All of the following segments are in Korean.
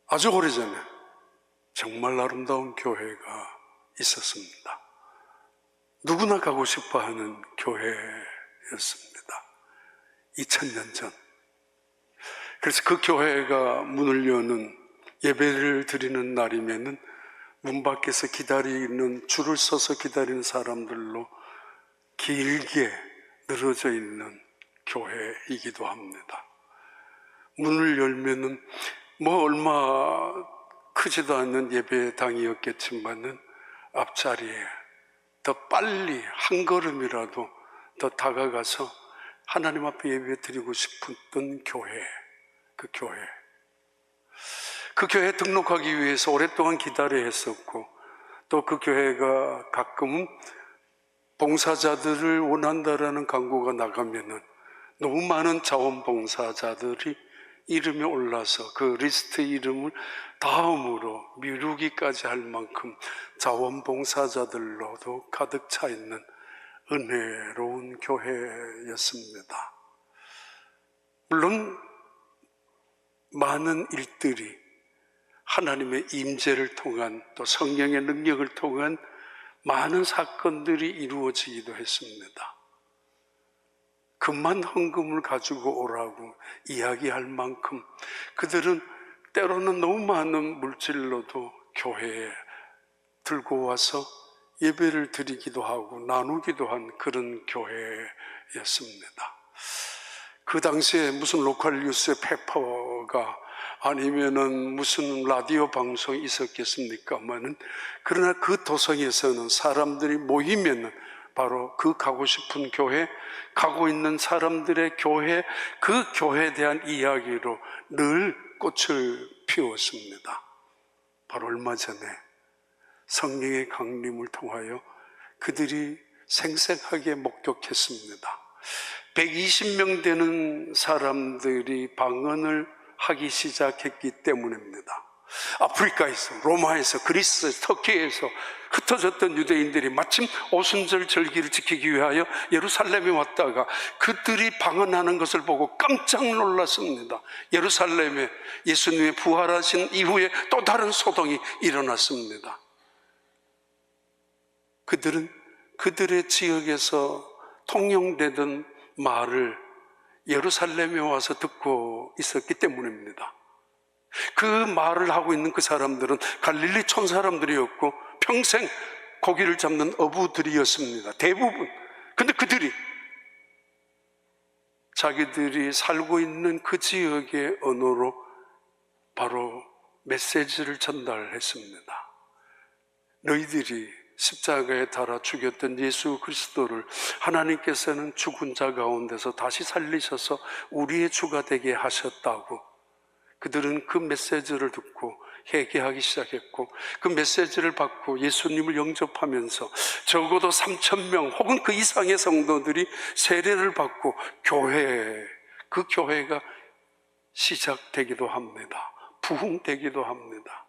아주 오래전에 정말 아름다운 교회가 있었습니다. 누구나 가고 싶어하는 교회였습니다. 2000년 전. 그래서 그 교회가 문을 여는 예배를 드리는 날이면은 문 밖에서 기다리는, 줄을 서서 기다리는 사람들로 길게 늘어져 있는 교회이기도 합니다. 문을 열면은 얼마 크지도 않는 예배당이었겠지만은 앞자리에 더 빨리 한 걸음이라도 더 다가가서 하나님 앞에 예배 드리고 싶었던 교회, 그 교회에 등록하기 위해서 오랫동안 기다려야 했었고, 또 그 교회가 가끔은 봉사자들을 원한다라는 광고가 나가면은 너무 많은 자원봉사자들이 이름이 올라서 그 리스트 이름을 다음으로 미루기까지 할 만큼 자원봉사자들로도 가득 차 있는 은혜로운 교회였습니다. 물론 많은 일들이 하나님의 임재를 통한, 또 성령의 능력을 통한 많은 사건들이 이루어지기도 했습니다. 금만 헌금을 가지고 오라고 이야기할 만큼 그들은 때로는 너무 많은 물질로도 교회에 들고 와서 예배를 드리기도 하고 나누기도 한 그런 교회였습니다. 그 당시에 무슨 로컬 뉴스 페퍼가 아니면은 무슨 라디오 방송이 있었겠습니까만은, 그러나 그 도성에서는 사람들이 모이면은 바로 그 가고 싶은 교회, 가고 있는 사람들의 교회, 그 교회에 대한 이야기로 늘 꽃을 피웠습니다. 바로 얼마 전에 성령의 강림을 통하여 그들이 생생하게 목격했습니다. 120명 되는 사람들이 방언을 하기 시작했기 때문입니다. 아프리카에서, 로마에서, 그리스에서, 터키에서 흩어졌던 유대인들이 마침 오순절 절기를 지키기 위하여 예루살렘에 왔다가 그들이 방언하는 것을 보고 깜짝 놀랐습니다. 예루살렘에 예수님의 부활하신 이후에 또 다른 소동이 일어났습니다. 그들은 그들의 지역에서 통용되던 말을 예루살렘에 와서 듣고 있었기 때문입니다. 그 말을 하고 있는 그 사람들은 갈릴리 촌 사람들이었고 평생 고기를 잡는 어부들이었습니다. 대부분. 근데 그들이 자기들이 살고 있는 그 지역의 언어로 바로 메시지를 전달했습니다. 너희들이 십자가에 달아 죽였던 예수 그리스도를 하나님께서는 죽은 자 가운데서 다시 살리셔서 우리의 주가 되게 하셨다고. 그들은 그 메시지를 듣고 회개하기 시작했고, 그 메시지를 받고 예수님을 영접하면서 적어도 3,000명 혹은 그 이상의 성도들이 세례를 받고 그 교회가 시작되기도 합니다. 부흥되기도 합니다.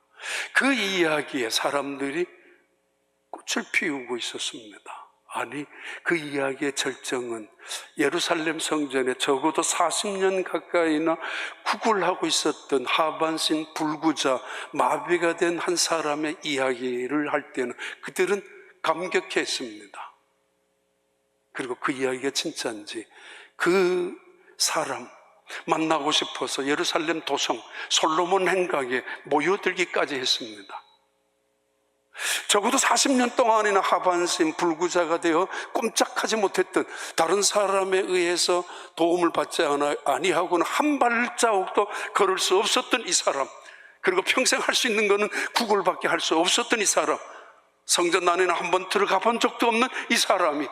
그 이야기에 사람들이 꽃을 피우고 있었습니다. 아니, 그 이야기의 절정은 예루살렘 성전에 적어도 40년 가까이나 구걸하고 있었던 하반신 불구자, 마비가 된 한 사람의 이야기를 할 때는 그들은 감격했습니다. 그리고 그 이야기가 진짜인지 그 사람 만나고 싶어서 예루살렘 도성 솔로몬 행각에 모여들기까지 했습니다. 적어도 40년 동안이나 하반신 불구자가 되어 꼼짝하지 못했던, 다른 사람에 의해서 도움을 받지 아니하고는 한 발자국도 걸을 수 없었던 이 사람, 그리고 평생 할 수 있는 것은 구걸밖에 할 수 없었던 이 사람, 성전 안에는 한번 들어가 본 적도 없는 이 사람이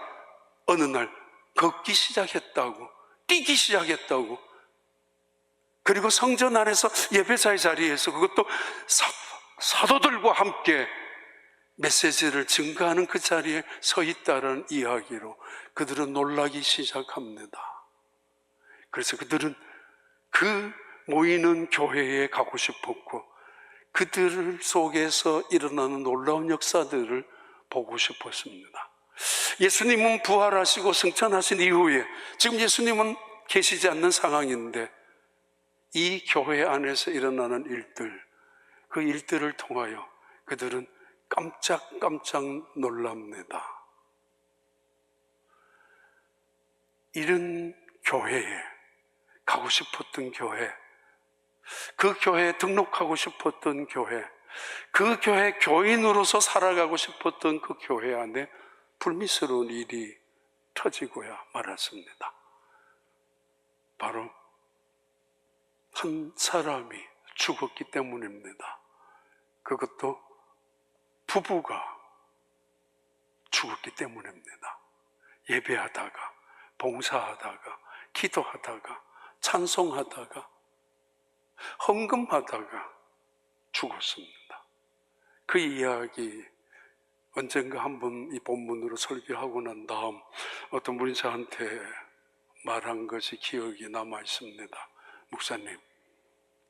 어느 날 걷기 시작했다고, 뛰기 시작했다고. 그리고 성전 안에서 예배자의 자리에서, 그것도 사도들과 함께 메시지를 증거하는 그 자리에 서 있다는 이야기로 그들은 놀라기 시작합니다. 그래서 그들은 그 모이는 교회에 가고 싶었고, 그들 속에서 일어나는 놀라운 역사들을 보고 싶었습니다. 예수님은 부활하시고 승천하신 이후에 지금 예수님은 계시지 않는 상황인데 이 교회 안에서 일어나는 일들, 그 일들을 통하여 그들은 깜짝깜짝 놀랍니다. 이런 교회에 가고 싶었던 교회, 그 교회에 등록하고 싶었던 교회, 그 교회 교인으로서 살아가고 싶었던 그 교회 안에 불미스러운 일이 터지고야 말았습니다. 바로 한 사람이 죽었기 때문입니다. 그것도 부부가 죽었기 때문입니다. 예배하다가, 봉사하다가, 기도하다가, 찬송하다가, 헌금하다가 죽었습니다. 그 이야기 언젠가 한번 이 본문으로 설교하고 난 다음 어떤 분이 저한테 말한 것이 기억이 남아 있습니다. 목사님,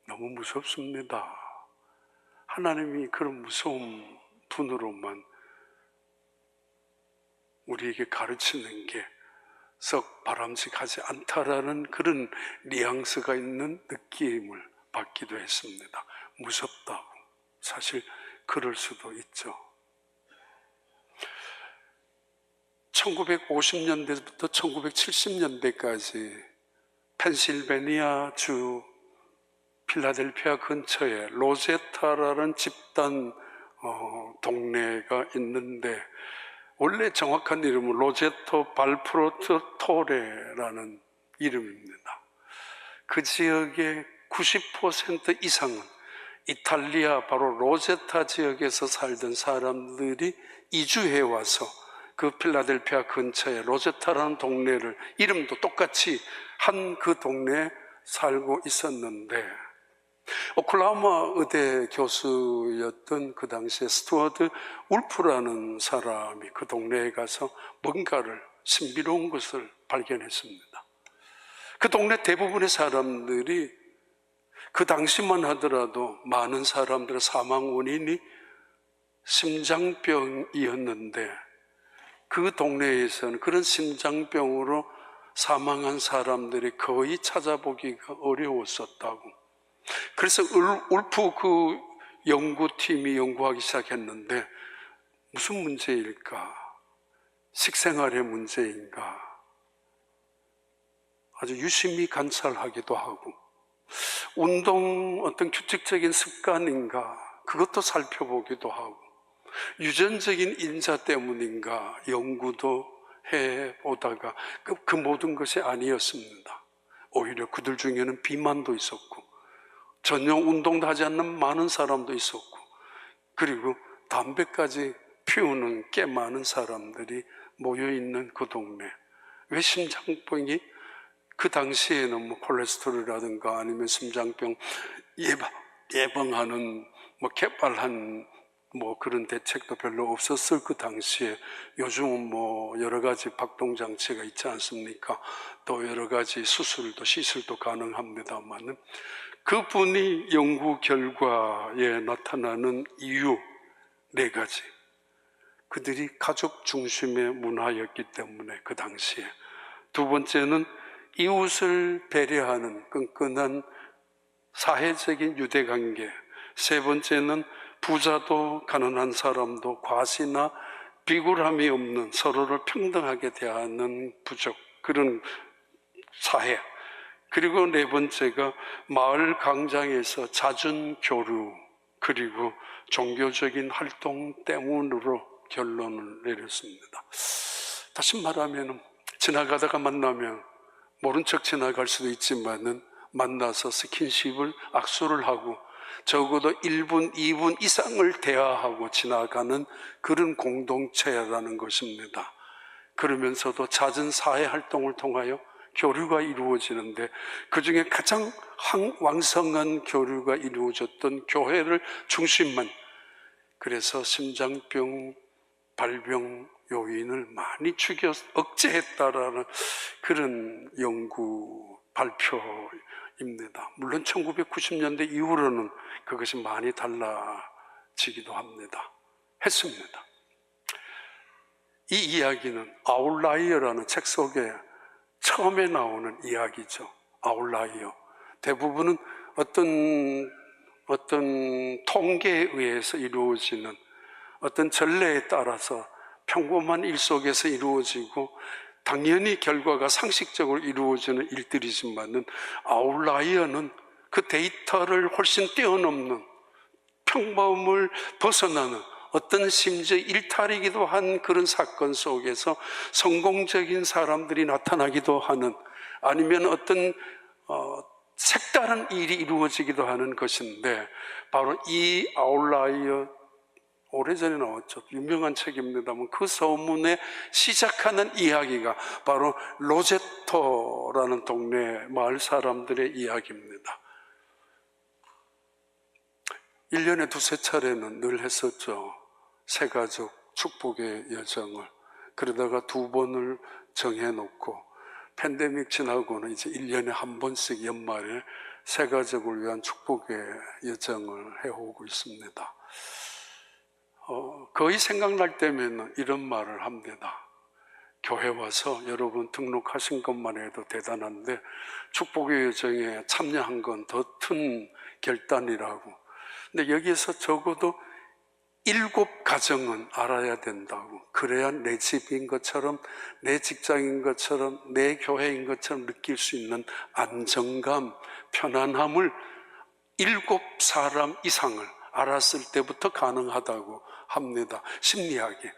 너무 무섭습니다. 하나님이 그런 무서운 분으로만 우리에게 가르치는 게 썩 바람직하지 않다라는 그런 뉘앙스가 있는 느낌을 받기도 했습니다. 무섭다고. 사실 그럴 수도 있죠. 1950년대부터 1970년대까지 펜실베니아 주 필라델피아 근처에 로제타라는 집단 동네가 있는데, 원래 정확한 이름은 로제토 발프로트 토레라는 이름입니다. 그 지역의 90% 이상은 이탈리아 바로 로제타 지역에서 살던 사람들이 이주해 와서 그 필라델피아 근처에 로제타라는 동네를, 이름도 똑같이 한 그 동네에 살고 있었는데, 오클라호마 의대 교수였던 그 당시에 스튜어드 울프라는 사람이 그 동네에 가서 뭔가를 신비로운 것을 발견했습니다. 그 동네 대부분의 사람들이 그 당시만 하더라도 많은 사람들의 사망 원인이 심장병이었는데, 그 동네에서는 그런 심장병으로 사망한 사람들이 거의 찾아보기가 어려웠었다고. 그래서 울프 그 연구팀이 연구하기 시작했는데, 무슨 문제일까? 식생활의 문제인가? 아주 유심히 관찰하기도 하고, 운동 어떤 규칙적인 습관인가? 그것도 살펴보기도 하고, 유전적인 인자 때문인가? 연구도 해보다가 그 모든 것이 아니었습니다. 오히려 그들 중에는 비만도 있었고, 전용 운동도 하지 않는 많은 사람도 있었고, 그리고 담배까지 피우는 꽤 많은 사람들이 모여있는 그 동네. 왜 심장병이 그 당시에는 뭐 콜레스테롤이라든가 아니면 심장병 예방하는 뭐 개발한 뭐 그런 대책도 별로 없었을 그 당시에, 요즘은 뭐 여러 가지 박동장치가 있지 않습니까? 또 여러 가지 수술도 시술도 가능합니다만, 그분이 연구 결과에 나타나는 이유 4가지. 그들이 가족 중심의 문화였기 때문에 그 당시에. 2번째는 이웃을 배려하는 끈끈한 사회적인 유대관계. 3번째는 부자도 가난한 사람도 과시나 비굴함이 없는, 서로를 평등하게 대하는 부족, 그런 사회. 그리고 4번째가 마을 광장에서 잦은 교류, 그리고 종교적인 활동 때문으로 결론을 내렸습니다. 다시 말하면 지나가다가 만나면 모른 척 지나갈 수도 있지만은 만나서 스킨십을, 악수를 하고 적어도 1분, 2분 이상을 대화하고 지나가는 그런 공동체라는 것입니다. 그러면서도 잦은 사회 활동을 통하여 교류가 이루어지는데, 그 중에 가장 왕성한 교류가 이루어졌던 교회를 중심만, 그래서 심장병 발병 요인을 많이 억제했다라는 그런 연구 발표입니다. 물론 1990년대 이후로는 그것이 많이 달라지기도 했습니다. 이 이야기는 아웃라이어라는 책 속에 처음에 나오는 이야기죠. 아웃라이어. 대부분은 어떤 어떤 통계에 의해서 이루어지는 어떤 전례에 따라서 평범한 일 속에서 이루어지고 당연히 결과가 상식적으로 이루어지는 일들이지만은 아웃라이어는 그 데이터를 훨씬 뛰어넘는 평범을 벗어나는 어떤 심지어 일탈이기도 한 그런 사건 속에서 성공적인 사람들이 나타나기도 하는, 아니면 어떤 색다른 일이 이루어지기도 하는 것인데, 바로 이 아웃라이어, 오래전에 나왔죠. 유명한 책입니다만 그 서문에 시작하는 이야기가 바로 로제토라는 동네 마을 사람들의 이야기입니다. 1년에 두세 차례는 늘 했었죠. 새가족 축복의 여정을. 그러다가 2번을 정해놓고 팬데믹 지나고는 이제 1년에 한 번씩 연말에 새가족을 위한 축복의 여정을 해오고 있습니다. 거의 생각날 때면 이런 말을 합니다. 교회 와서 여러분 등록하신 것만 해도 대단한데 축복의 여정에 참여한 건 더 큰 결단이라고. 근데 여기에서 적어도 7가정은 알아야 된다고. 그래야 내 집인 것처럼, 내 직장인 것처럼, 내 교회인 것처럼 느낄 수 있는 안정감, 편안함을 7사람 이상을 알았을 때부터 가능하다고 합니다. 심리학이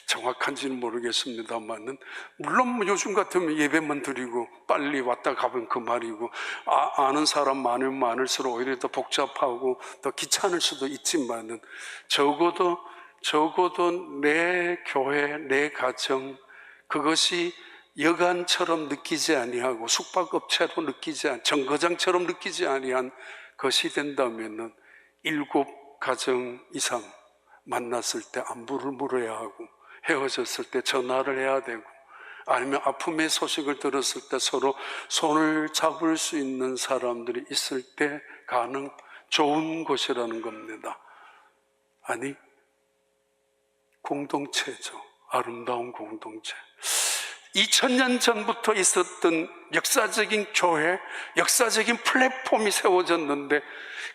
정확한지는 모르겠습니다만은, 물론 요즘 같으면 예배만 드리고 빨리 왔다 가면 그 말이고, 아는 사람 많으면 많을수록 오히려 더 복잡하고 더 귀찮을 수도 있지만은, 적어도 내 교회, 내 가정, 그것이 여관처럼 느끼지 아니하고 숙박업체로 느끼지 정거장처럼 느끼지 아니한 것이 된다면은 7가정 이상 만났을 때 안부를 물어야 하고, 헤어졌을 때 전화를 해야 되고, 아니면 아픔의 소식을 들었을 때 서로 손을 잡을 수 있는 사람들이 있을 때 가능 좋은 곳이라는 겁니다. 아니, 공동체죠. 아름다운 공동체. 2000년 전부터 있었던 역사적인 교회, 역사적인 플랫폼이 세워졌는데,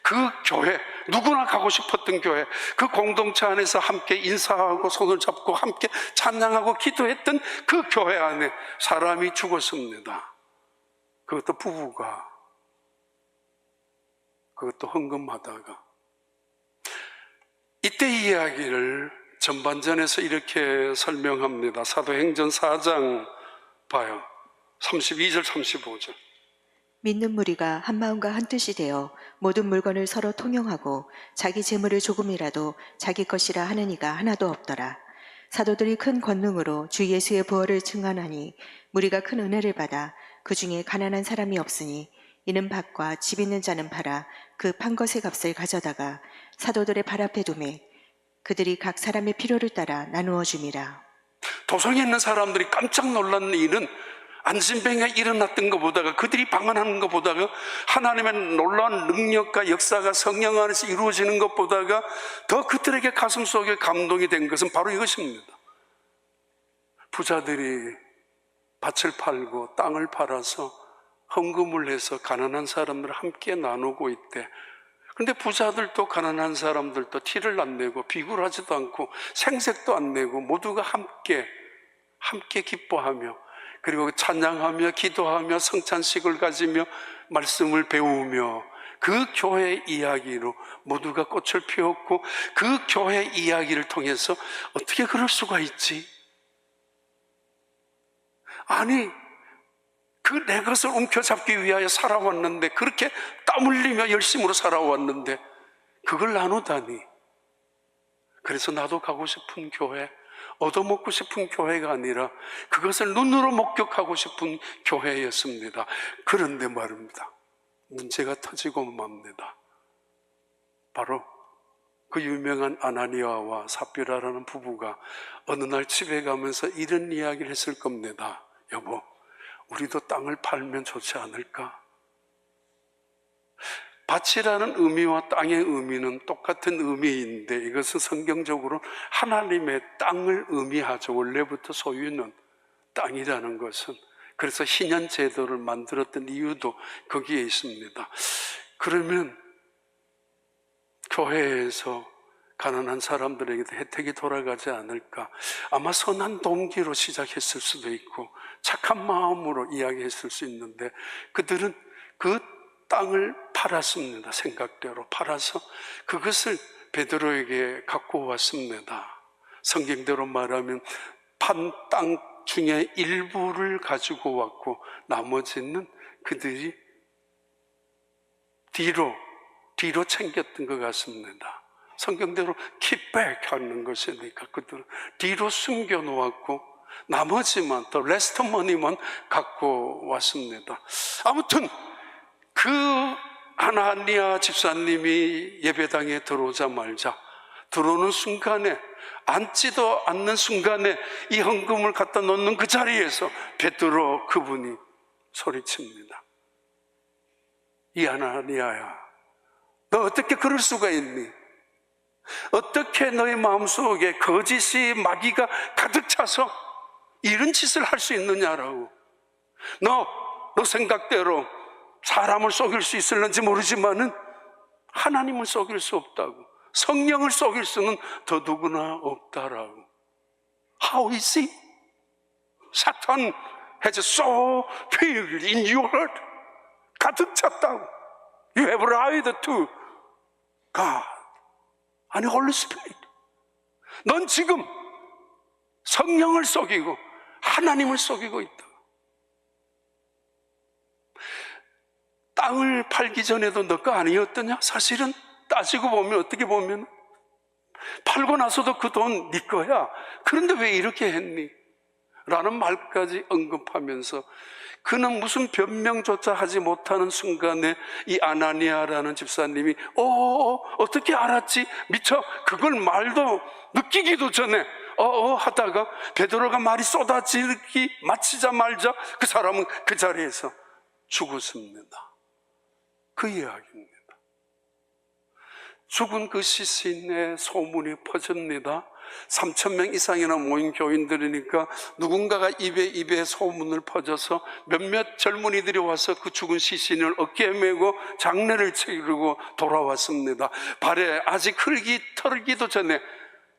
그 교회, 누구나 가고 싶었던 교회, 그 공동체 안에서 함께 인사하고 손을 잡고 함께 찬양하고 기도했던 그 교회 안에 사람이 죽었습니다. 그것도 부부가, 그것도 헌금하다가. 이때 이야기를 전반전에서 이렇게 설명합니다. 사도행전 4장 봐요. 32절 35절. 믿는 무리가 한마음과 한뜻이 되어 모든 물건을 서로 통용하고 자기 재물을 조금이라도 자기 것이라 하는 이가 하나도 없더라. 사도들이 큰 권능으로 주 예수의 부활을 증언하니 무리가 큰 은혜를 받아 그 중에 가난한 사람이 없으니 이는 밭과 집 있는 자는 팔아 그 판 것의 값을 가져다가 사도들의 발 앞에 두매 그들이 각 사람의 필요를 따라 나누어 줌이라. 도성에 있는 사람들이 깜짝 놀란 일은 안진뱅이가 일어났던 것보다가, 그들이 방언하는 것보다가, 하나님의 놀라운 능력과 역사가 성령 안에서 이루어지는 것보다가 더 그들에게 가슴 속에 감동이 된 것은 바로 이것입니다. 부자들이 밭을 팔고 땅을 팔아서 헌금을 해서 가난한 사람들 함께 나누고 있대. 근데 부자들도 가난한 사람들도 티를 안 내고 비굴하지도 않고 생색도 안 내고 모두가 함께 기뻐하며, 그리고 찬양하며 기도하며 성찬식을 가지며 말씀을 배우며 그 교회 이야기로 모두가 꽃을 피웠고, 그 교회 이야기를 통해서 어떻게 그럴 수가 있지? 아니, 그 내 것을 움켜잡기 위하여 살아왔는데, 그렇게 땀 흘리며 열심으로 살아왔는데 그걸 나누다니. 그래서 나도 가고 싶은 교회, 얻어먹고 싶은 교회가 아니라 그것을 눈으로 목격하고 싶은 교회였습니다. 그런데 말입니다, 문제가 터지고 맙니다. 바로 그 유명한 아나니아와 삽비라라는 부부가 어느 날 집에 가면서 이런 이야기를 했을 겁니다. 여보, 우리도 땅을 팔면 좋지 않을까? 밭이라는 의미와 땅의 의미는 똑같은 의미인데, 이것은 성경적으로 하나님의 땅을 의미하죠. 원래부터 소유는 땅이라는 것은. 그래서 희년 제도를 만들었던 이유도 거기에 있습니다. 그러면 교회에서 가난한 사람들에게도 혜택이 돌아가지 않을까. 아마 선한 동기로 시작했을 수도 있고 착한 마음으로 이야기했을 수 있는데, 그들은 그 땅을 팔았습니다. 생각대로 팔아서 그것을 베드로에게 갖고 왔습니다. 성경대로 말하면 판 땅 중에 일부를 가지고 왔고 나머지는 그들이 뒤로 챙겼던 것 같습니다. 성경대로 킥백 하는 것이니까 그들은 뒤로 숨겨 놓았고 나머지만, 더 레스트 머니만 갖고 왔습니다. 아무튼 그 하나니아 집사님이 예배당에 들어오자마자, 들어오는 순간에, 앉지도 않는 순간에 이 헌금을 갖다 놓는 그 자리에서 베드로 그분이 소리칩니다. 이 하나니아야, 너 어떻게 그럴 수가 있니? 어떻게 너의 마음속에 거짓이, 마귀가 가득 차서 이런 짓을 할 수 있느냐라고. 너 생각대로 사람을 속일 수 있을는지 모르지만은 하나님을 속일 수 없다고, 성령을 속일 수는 더 누구나 없다라고. How is it? Satan has so filled in your heart. 가득 찼다고. You have lied to God and Holy Spirit. 넌 지금 성령을 속이고 하나님을 속이고 있다. 땅을 팔기 전에도 너 거 아니었더냐? 사실은 따지고 보면, 어떻게 보면 팔고 나서도 그 돈 네 거야. 그런데 왜 이렇게 했니? 라는 말까지 언급하면서 그는 무슨 변명조차 하지 못하는 순간에 이 아나니아라는 집사님이 어떻게 알았지? 미처 그걸 말도 느끼기도 전에 하다가 베드로가 말이 쏟아지기 마치자마자 그 사람은 그 자리에서 죽었습니다. 그 이야기입니다. 죽은 그 시신의 소문이 퍼집니다. 3,000명 이상이나 모인 교인들이니까 누군가가 입에 소문을 퍼져서 몇몇 젊은이들이 와서 그 죽은 시신을 어깨에 메고 장례를 치르고 돌아왔습니다. 발에 아직 흙이 털기도 전에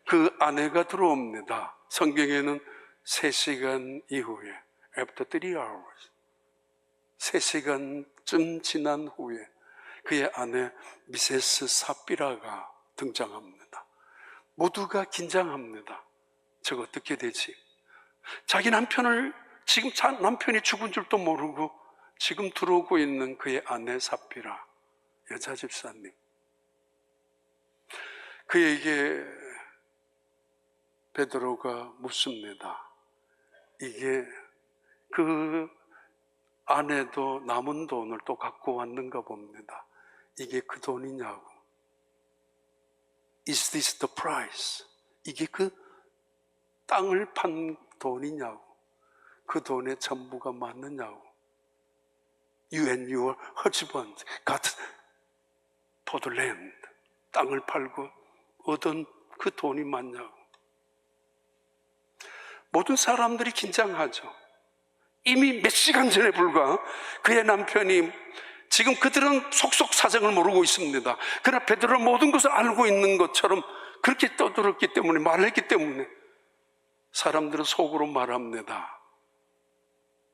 그 아내가 들어옵니다. 성경에는 3시간 이후에, after 3 hours, 3시간쯤 지난 후에 그의 아내 미세스 삽비라가 등장합니다. 모두가 긴장합니다. 저거 어떻게 되지? 자기 남편을, 지금 남편이 죽은 줄도 모르고 지금 들어오고 있는 그의 아내 삽비라, 여자 집사님. 그에게 베드로가 묻습니다. 이게 그 아내도 남은 돈을 또 갖고 왔는가 봅니다. 이게 그 돈이냐고. Is this the price? 이게 그 땅을 판 돈이냐고. 그 돈의 전부가 맞느냐고. You and your husband got for the land. 땅을 팔고 얻은 그 돈이 맞냐고. 모든 사람들이 긴장하죠. 이미 몇 시간 전에 불과 그의 남편이, 지금 그들은 속속 사정을 모르고 있습니다. 그러나 베드로는 모든 것을 알고 있는 것처럼 그렇게 떠들었기 때문에, 말했기 때문에 사람들은 속으로 말합니다.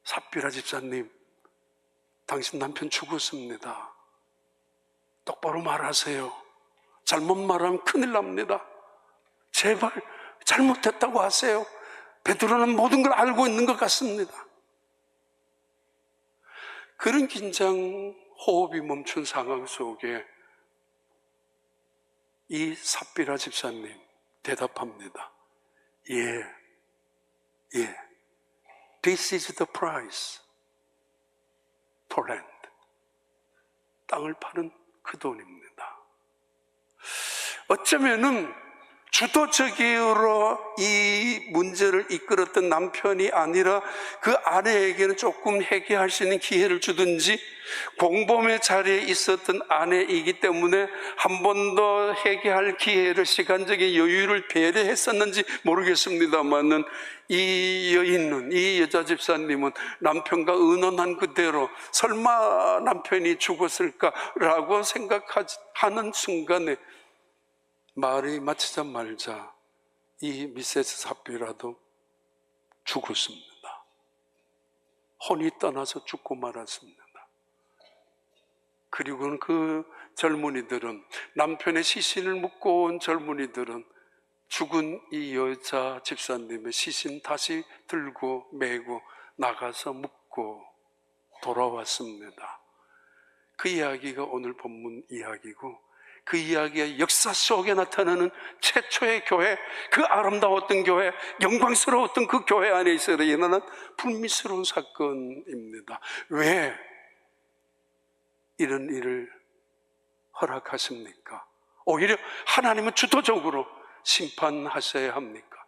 삽비라 집사님, 당신 남편 죽었습니다. 똑바로 말하세요. 잘못 말하면 큰일 납니다. 제발 잘못했다고 하세요. 베드로는 모든 걸 알고 있는 것 같습니다. 그런 긴장, 호흡이 멈춘 상황 속에 이 삽비라 집사님 대답합니다. 예. This is the price for land. 땅을 파는 그 돈입니다. 어쩌면은 주도적으로 이 문제를 이끌었던 남편이 아니라 그 아내에게는 조금 회개할 수 있는 기회를 주든지, 공범의 자리에 있었던 아내이기 때문에 한 번 더 회개할 기회를, 시간적인 여유를 배려했었는지 모르겠습니다만은 이 여인은, 이 여자 집사님은 남편과 의논한 그대로 설마 남편이 죽었을까라고 생각하는 순간에 말이 마치자마자 이 미세스 삽비라도 죽었습니다. 혼이 떠나서 죽고 말았습니다. 그리고는 그 젊은이들은, 남편의 시신을 묻고 온 젊은이들은 죽은 이 여자 집사님의 시신 다시 들고 메고 나가서 묻고 돌아왔습니다. 그 이야기가 오늘 본문 이야기고, 그 이야기의 역사 속에 나타나는 최초의 교회, 그 아름다웠던 교회, 영광스러웠던 그 교회 안에 있어 일어난 불미스러운 사건입니다. 왜 이런 일을 허락하십니까? 오히려 하나님은 주도적으로 심판하셔야 합니까?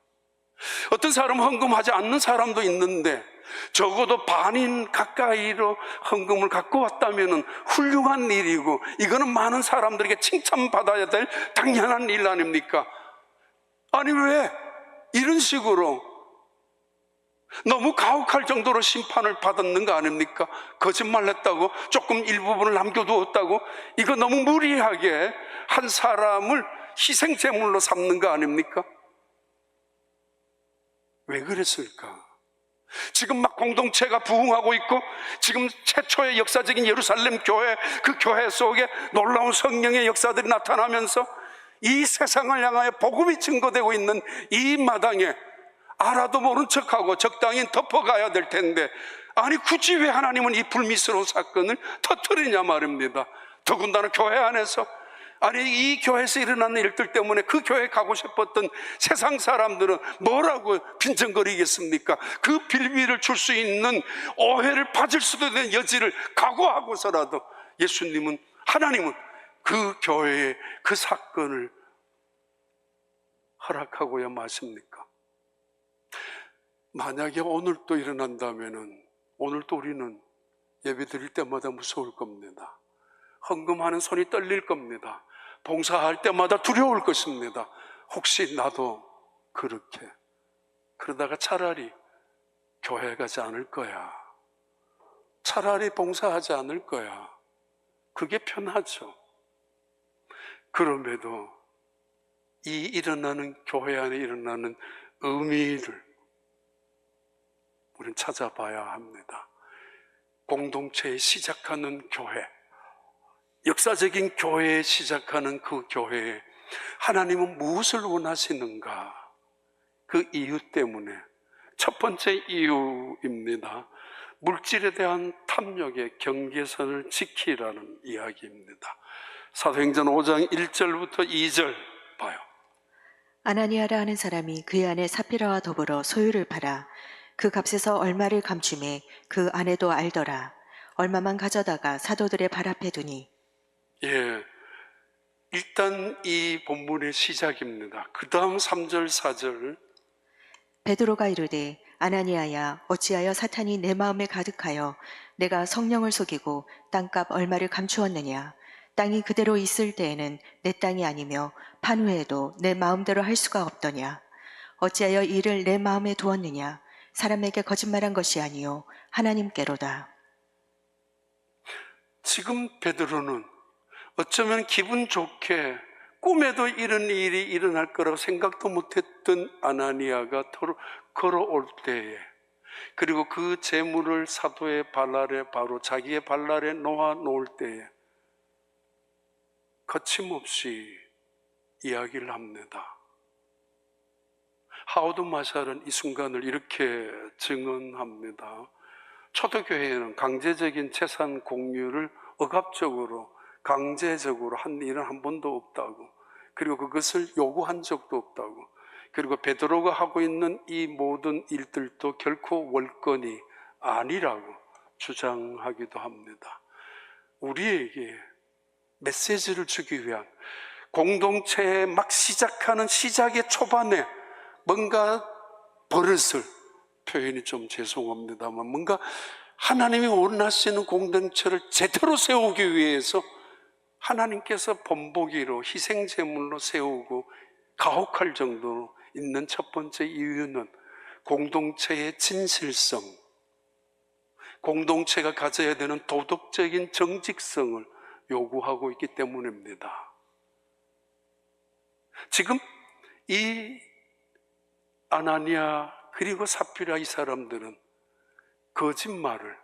어떤 사람은 헌금하지 않는 사람도 있는데 적어도 반인 가까이로 헌금을 갖고 왔다면 훌륭한 일이고, 이거는 많은 사람들에게 칭찬받아야 될 당연한 일 아닙니까? 아니 왜 이런 식으로 너무 가혹할 정도로 심판을 받았는 거 아닙니까? 거짓말했다고, 조금 일부분을 남겨두었다고, 이거 너무 무리하게 한 사람을 희생제물로 삼는 거 아닙니까? 왜 그랬을까? 지금 막 공동체가 부흥하고 있고, 지금 최초의 역사적인 예루살렘 교회, 그 교회 속에 놀라운 성령의 역사들이 나타나면서 이 세상을 향하여 복음이 증거되고 있는 이 마당에 알아도 모른 척하고 적당히 덮어가야 될 텐데, 아니 굳이 왜 하나님은 이 불미스러운 사건을 터뜨리냐 말입니다. 더군다나 교회 안에서, 아니 이 교회에서 일어나는 일들 때문에 그 교회에 가고 싶었던 세상 사람들은 뭐라고 빈정거리겠습니까? 그 빌미를 줄 수 있는 오해를 받을 수도 있는 여지를 각오하고서라도 예수님은, 하나님은 그 교회의 그 사건을 허락하고야 마십니까? 만약에 오늘 또 일어난다면은, 오늘 또 우리는 예배 드릴 때마다 무서울 겁니다. 헌금하는 손이 떨릴 겁니다. 봉사할 때마다 두려울 것입니다. 혹시 나도 그렇게 그러다가 차라리 교회 가지 않을 거야, 차라리 봉사하지 않을 거야, 그게 편하죠. 그럼에도 이 일어나는 교회 안에 일어나는 의미를 우리는 찾아봐야 합니다. 공동체에 시작하는 교회, 역사적인 교회에 시작하는 그 교회에 하나님은 무엇을 원하시는가? 그 이유 때문에, 첫 번째 이유입니다. 물질에 대한 탐욕의 경계선을 지키라는 이야기입니다. 사도행전 5장 1절부터 2절 봐요. 아나니아라 하는 사람이 그의 아내 사피라와 더불어 소유를 팔아 그 값에서 얼마를 감춤해 그 아내도 알더라. 얼마만 가져다가 사도들의 발 앞에 두니. 예, 일단 이 본문의 시작입니다. 그 다음 3절 4절. 베드로가 이르되 아나니아야, 어찌하여 사탄이 내 마음에 가득하여 내가 성령을 속이고 땅값 얼마를 감추었느냐. 땅이 그대로 있을 때에는 내 땅이 아니며 판 후에도 내 마음대로 할 수가 없더냐. 어찌하여 이를 내 마음에 두었느냐. 사람에게 거짓말한 것이 아니요 하나님께로다. 지금 베드로는 어쩌면 기분 좋게 꿈에도 이런 일이 일어날 거라고 생각도 못했던 아나니아가 걸어올 때에, 그리고 그 재물을 사도의 발 아래, 바로 자기의 발 아래 놓아 놓을 때에 거침없이 이야기를 합니다. 하워드 마샬은 이 순간을 이렇게 증언합니다. 초대교회에는 강제적인 재산 공유를 억압적으로, 강제적으로 한 일은 한 번도 없다고, 그리고 그것을 요구한 적도 없다고, 그리고 베드로가 하고 있는 이 모든 일들도 결코 월권이 아니라고 주장하기도 합니다. 우리에게 메시지를 주기 위한, 공동체에 막 시작하는 시작의 초반에 뭔가 버릇을, 표현이 좀 죄송합니다만, 뭔가 하나님이 원하시는 공동체를 제대로 세우기 위해서 하나님께서 본보기로 희생제물로 세우고 가혹할 정도로 있는 첫 번째 이유는 공동체의 진실성, 공동체가 가져야 되는 도덕적인 정직성을 요구하고 있기 때문입니다. 지금 이 아나니아 그리고 삽비라 이 사람들은 거짓말을,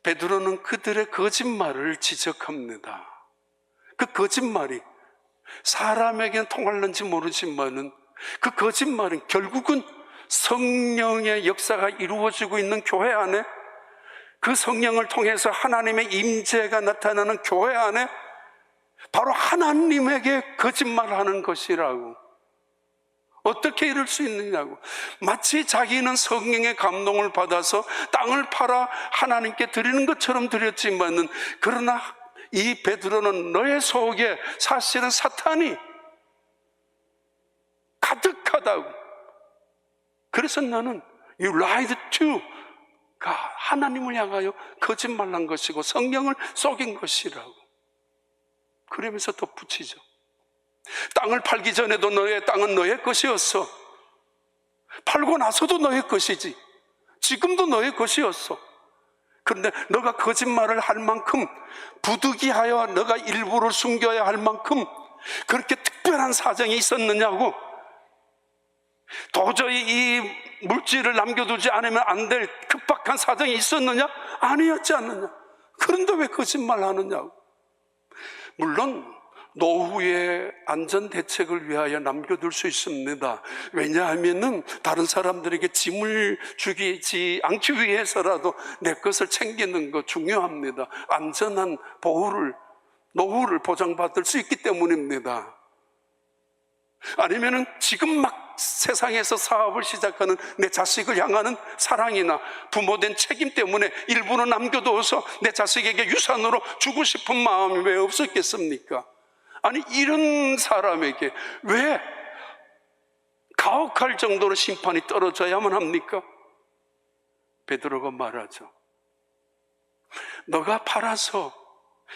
베드로는 그들의 거짓말을 지적합니다. 그 거짓말이 사람에게는 통할는지 모르지만은 그 거짓말은 결국은 성령의 역사가 이루어지고 있는 교회 안에, 그 성령을 통해서 하나님의 임재가 나타나는 교회 안에 바로 하나님에게 거짓말하는 것이라고. 어떻게 이럴 수 있느냐고. 마치 자기는 성령의 감동을 받아서 땅을 팔아 하나님께 드리는 것처럼 드렸지만은, 그러나 이 베드로는 너의 속에 사실은 사탄이 가득하다고. 그래서 너는 you lied to가 하나님을 향하여 거짓말한 것이고 성령을 속인 것이라고. 그러면서 덧붙이죠. 땅을 팔기 전에도 너의 땅은 너의 것이었어. 팔고 나서도 너의 것이지. 지금도 너의 것이었어. 그런데 너가 거짓말을 할 만큼, 부득이하여 너가 일부를 숨겨야 할 만큼 그렇게 특별한 사정이 있었느냐고. 도저히 이 물질을 남겨두지 않으면 안 될 급박한 사정이 있었느냐? 아니었지 않느냐? 그런데 왜 거짓말 하느냐고. 물론 노후의 안전대책을 위하여 남겨둘 수 있습니다. 왜냐하면은 다른 사람들에게 짐을 주지 않기 위해서라도 내 것을 챙기는 거 중요합니다. 안전한 노후를 보장받을 수 있기 때문입니다. 아니면은 지금 막 세상에서 사업을 시작하는 내 자식을 향하는 사랑이나 부모된 책임 때문에 일부는 남겨두어서 내 자식에게 유산으로 주고 싶은 마음이 왜 없었겠습니까? 아니, 이런 사람에게 왜 가혹할 정도로 심판이 떨어져야만 합니까? 베드로가 말하죠. 너가 팔아서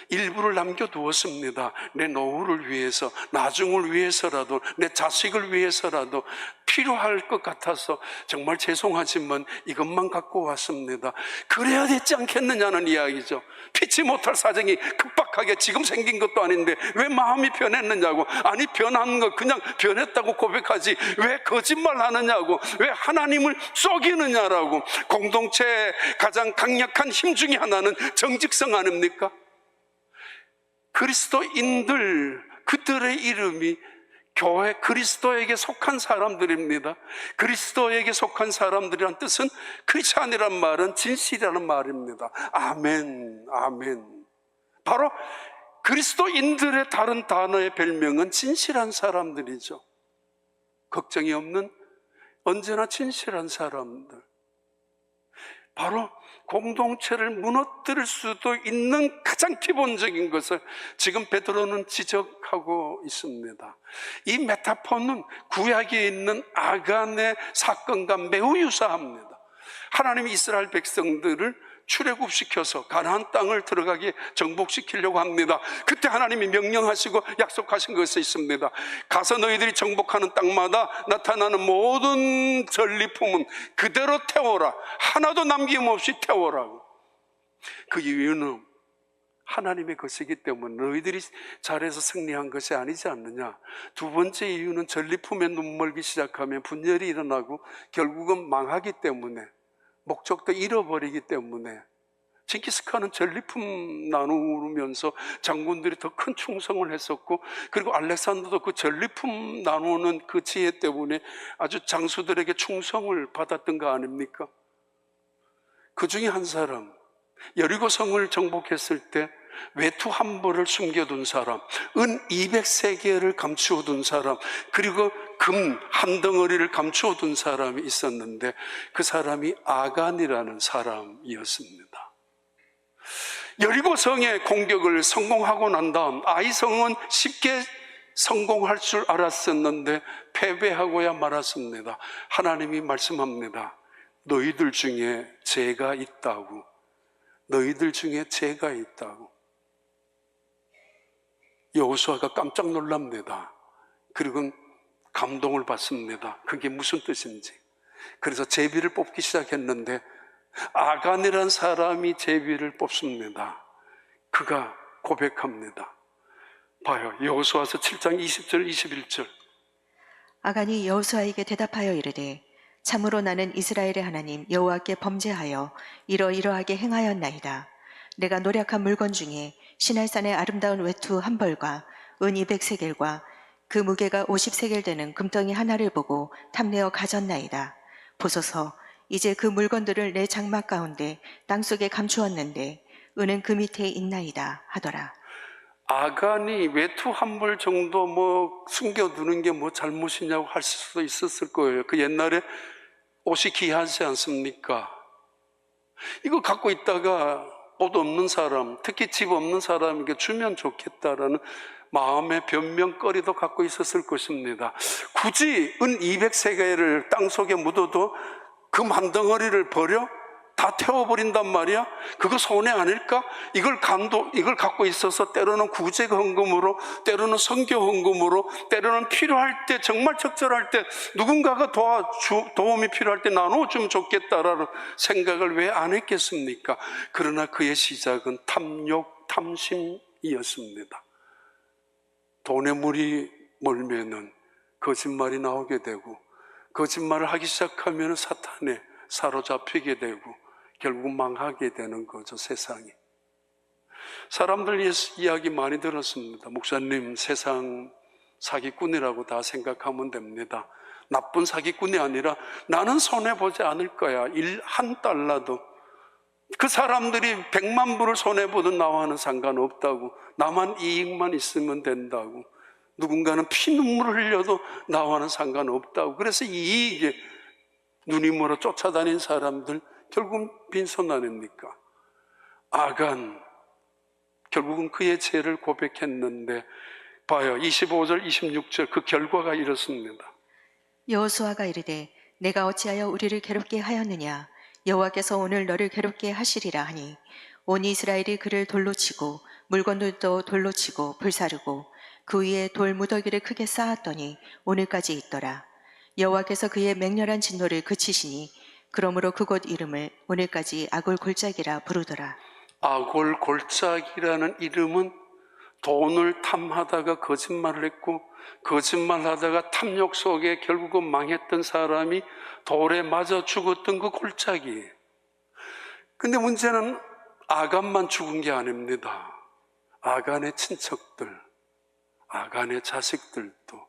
일부를 남겨두었습니다. 내 노후를 위해서, 나중을 위해서라도, 내 자식을 위해서라도 필요할 것 같아서 정말 죄송하지만 이것만 갖고 왔습니다. 그래야 되지 않겠느냐는 이야기죠. 피치 못할 사정이 급박하게 지금 생긴 것도 아닌데 왜 마음이 변했느냐고. 아니, 변한 거 그냥 변했다고 고백하지 왜 거짓말 하느냐고, 왜 하나님을 속이느냐라고. 공동체의 가장 강력한 힘 중에 하나는 정직성 아닙니까? 그리스도인들, 그들의 이름이 교회 그리스도에게 속한 사람들입니다. 그리스도에게 속한 사람들이란 뜻은 크리스찬이란 말은 진실이라는 말입니다. 아멘, 아멘. 바로 그리스도인들의 다른 단어의 별명은 진실한 사람들이죠. 걱정이 없는 언제나 진실한 사람들. 바로 공동체를 무너뜨릴 수도 있는 가장 기본적인 것을 지금 베드로는 지적하고 있습니다. 이 메타포는 구약에 있는 아간의 사건과 매우 유사합니다. 하나님이 이스라엘 백성들을 출애굽시켜서 가나안 땅을 들어가게 정복시키려고 합니다. 그때 하나님이 명령하시고 약속하신 것이 있습니다. 가서 너희들이 정복하는 땅마다 나타나는 모든 전리품은 그대로 태워라. 하나도 남김없이 태워라고. 그 이유는 하나님의 것이기 때문에 너희들이 잘해서 승리한 것이 아니지 않느냐. 두 번째 이유는 전리품에 눈멀기 시작하면 분열이 일어나고 결국은 망하기 때문에, 목적도 잃어버리기 때문에. 징기스칸은 전리품 나누면서 장군들이 더 큰 충성을 했었고, 그리고 알렉산더도 그 전리품 나누는 그 지혜 때문에 아주 장수들에게 충성을 받았던 거 아닙니까? 그 중에 한 사람, 여리고성을 정복했을 때 외투 한 벌을 숨겨둔 사람, 은 200세겔을 감추어둔 사람, 그리고 금 한 덩어리를 감추어둔 사람이 있었는데 그 사람이 아간이라는 사람이었습니다. 여리고성의 공격을 성공하고 난 다음 아이성은 쉽게 성공할 줄 알았었는데 패배하고야 말았습니다. 하나님이 말씀합니다. 너희들 중에 죄가 있다고. 너희들 중에 죄가 있다고. 여호수아가 깜짝 놀랍니다. 그리고 감동을 받습니다. 그게 무슨 뜻인지. 그래서 제비를 뽑기 시작했는데 아간이라는 사람이 제비를 뽑습니다. 그가 고백합니다. 봐요. 여호수아서 7장 20절 21절. 아간이 여호수아에게 대답하여 이르되 참으로 나는 이스라엘의 하나님 여호와께 범죄하여 이러이러하게 행하였나이다. 내가 노력한 물건 중에 시날산의 아름다운 외투 한 벌과 은 200세겔과 그 무게가 50세겔 되는 금덩이 하나를 보고 탐내어 가졌나이다. 보소서, 이제 그 물건들을 내 장막 가운데 땅속에 감추었는데 은은 그 밑에 있나이다 하더라. 아간이 외투 한 벌 정도 뭐 숨겨두는 게 뭐 잘못이냐고 할 수도 있었을 거예요. 그 옛날에 옷이 귀하지 않습니까? 이거 갖고 있다가 옷 없는 사람, 특히 집 없는 사람에게 주면 좋겠다라는 마음의 변명거리도 갖고 있었을 것입니다. 굳이 은 200세겔을 땅속에 묻어도 그 만덩어리를 버려? 다 태워버린단 말이야? 그거 손해 아닐까? 이걸 갖고 있어서 때로는 구제 헌금으로, 때로는 선교 헌금으로, 때로는 필요할 때, 정말 적절할 때, 누군가가 도움이 필요할 때 나눠주면 좋겠다라는 생각을 왜 안 했겠습니까? 그러나 그의 시작은 탐욕, 탐심이었습니다. 돈의 물이 멀면은 거짓말이 나오게 되고, 거짓말을 하기 시작하면 사탄에 사로잡히게 되고, 결국 망하게 되는 거죠, 세상이. 사람들 이야기 많이 들었습니다. 목사님, 세상 사기꾼이라고 다 생각하면 됩니다. 나쁜 사기꾼이 아니라 나는 손해보지 않을 거야. 한 달러도. 그 사람들이 100만 불을 손해보든 나와는 상관없다고. 나만 이익만 있으면 된다고. 누군가는 피눈물을 흘려도 나와는 상관없다고. 그래서 이익에 눈이 멀어 쫓아다닌 사람들 결국은 빈손 아닙니까? 아간 결국은 그의 죄를 고백했는데 봐요. 25절 26절 그 결과가 이렇습니다. 여호수아가 이르되 내가 어찌하여 우리를 괴롭게 하였느냐? 여호와께서 오늘 너를 괴롭게 하시리라 하니 온 이스라엘이 그를 돌로 치고 물건들도 돌로 치고 불사르고 그 위에 돌 무더기를 크게 쌓았더니 오늘까지 있더라. 여호와께서 그의 맹렬한 진노를 그치시니 그러므로 그곳 이름을 오늘까지 아골 골짜기라 부르더라. 아골 골짜기라는 이름은 돈을 탐하다가 거짓말을 했고 거짓말하다가 탐욕 속에 결국은 망했던 사람이 돌에 맞아 죽었던 그 골짜기예요. 근데 문제는 아간만 죽은 게 아닙니다. 아간의 친척들, 아간의 자식들도